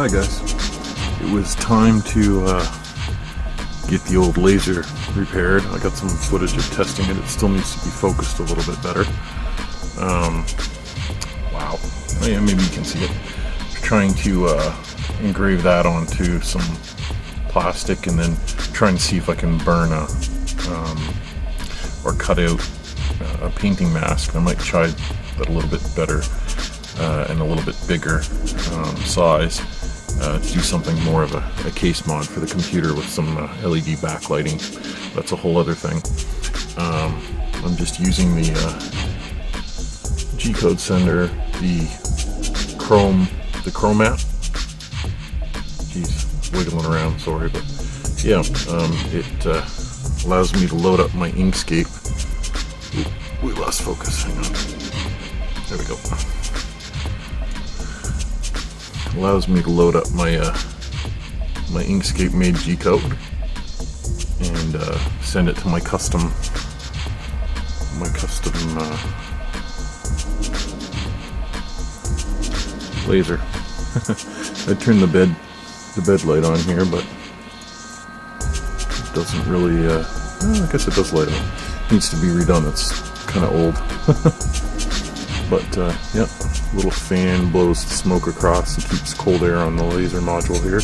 Hi guys, it was time to get the old laser repaired. I got some footage of testing it. It still needs to be focused a little bit better. Wow, yeah, maybe you can see it. Trying to engrave that onto some plastic and then trying to see if I can burn or cut out a painting mask. I might try that a little bit better and a little bit bigger size to do something more of a case mod for the computer with some LED backlighting. That's a whole other thing. I'm just using the G-code sender, the Chromat. Geez, wiggling around, sorry, but yeah, it allows me to load up my Inkscape. Ooh, we lost focus, hang on. There we go. Allows me to load up my my Inkscape made G-code and send it to my custom laser. I turned the bed light on here, but it doesn't really. Well, I guess it does light up. Needs to be redone. It's kind of old. But yeah, little fan blows the smoke across and keeps cold air on the laser module here.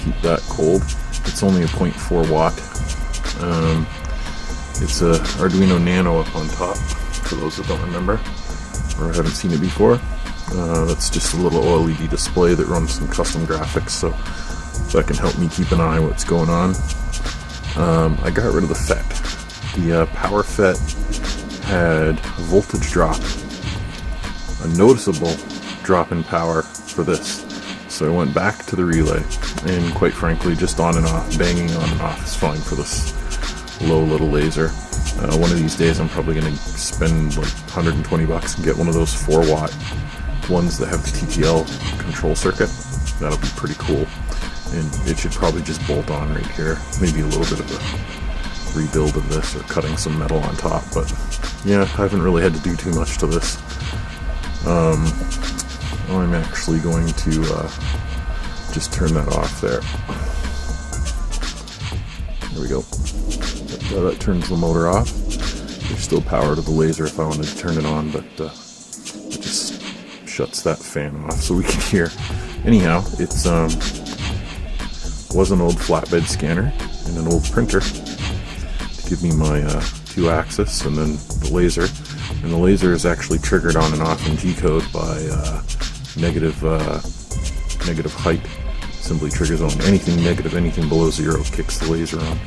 Keep that cold. It's only a 0.4 watt. It's a Arduino Nano up on top, for those that don't remember or haven't seen it before. That's just a little OLED display that runs some custom graphics, so that can help me keep an eye on what's going on. I got rid of the FET. The power FET had a voltage drop, a noticeable drop in power for this. So I went back to the relay, and quite frankly, just on and off, banging on and off is fine for this low little laser. One of these days I'm probably going to spend like 120 bucks and get one of those 4 watt ones that have the TTL control circuit. That'll be pretty cool, and it should probably just bolt on right here. Maybe a little bit of a rebuild of this or cutting some metal on top, but yeah, I haven't really had to do too much to this. I'm actually going to just turn that off there. There we go. That turns the motor off. There's still power to the laser if I wanted to turn it on, but it just shuts that fan off so we can hear. Anyhow, it's was an old flatbed scanner and an old printer to give me my 2-axis and then the laser. And the laser is actually triggered on and off in G-code by negative height. Simply triggers on anything negative, anything below 0 kicks the laser on.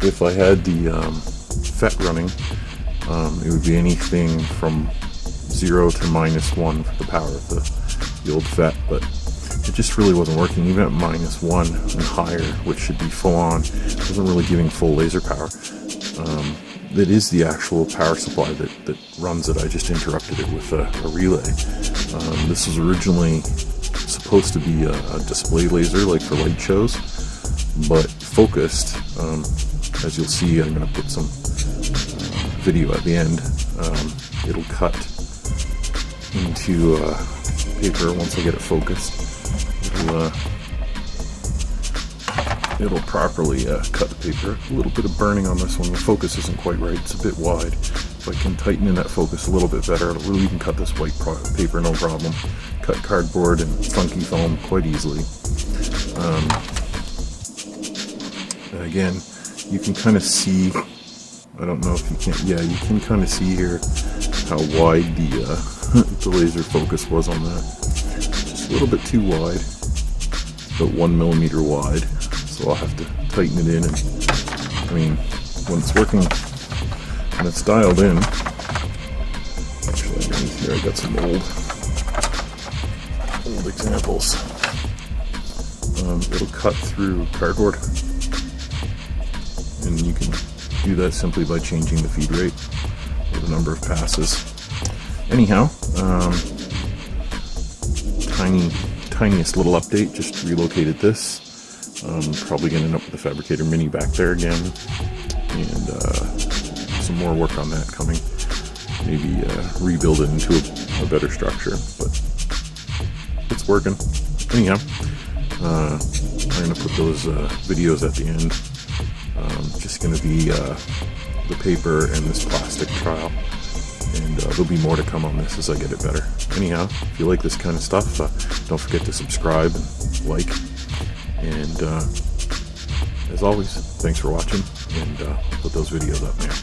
If I had the FET running, it would be anything from 0 to -1 for the power of the old FET, but it just really wasn't working. Even at -1 and higher, which should be full on, it wasn't really giving full laser power. It is the actual power supply that runs it. I just interrupted it with a relay. This was originally supposed to be a display laser, like for light shows, but focused. As you'll see, I'm going to put some video at the end. It'll cut into paper once I get it focused. It'll properly cut the paper. A little bit of burning on this one. The focus isn't quite right. It's a bit wide. If I can tighten in that focus a little bit better, it'll even cut this white paper no problem. Cut cardboard and funky foam quite easily. Again, you can kind of see, I don't know if you can, yeah, you can kind of see here how wide the laser focus was on that. Just a little bit too wide, about 1 millimeter wide. So I'll have to tighten it in, and I mean, when it's working, when it's dialed in, actually underneath here I got some old examples. It'll cut through cardboard, and you can do that simply by changing the feed rate or the number of passes. Anyhow, tiniest little update, just relocated this. Probably going to end up with the Fabricator Mini back there again, and some more work on that coming. Maybe rebuild it into a better structure, but it's working. anyhow, I'm going to put those videos at the end. Just going to be the paper and this plastic trial. And there'll be more to come on this as I get it better. Anyhow, if you like this kind of stuff, don't forget to subscribe and like. And as always, thanks for watching, and put those videos up now.